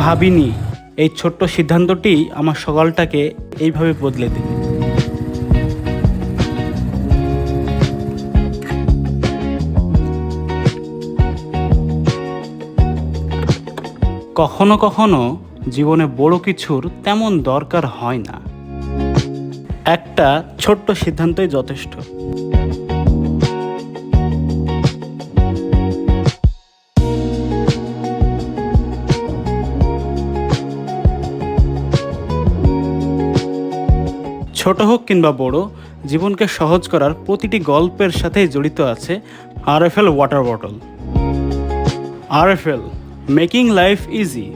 ভাবিনি এই ছোট্ট সিদ্ধান্তটি আমার সকালটাকে এইভাবে বদলে দেবে। কখনো কখনো জীবনে বড় কিছুর তেমন দরকার হয় না, একটা ছোট্ট সিদ্ধান্তই যথেষ্ট। ছোট হোক কিংবা বড়, জীবনকে সহজ করার প্রতিটি গল্পের সাথেই জড়িত আছে RFL water bottle. RFL, making life easy.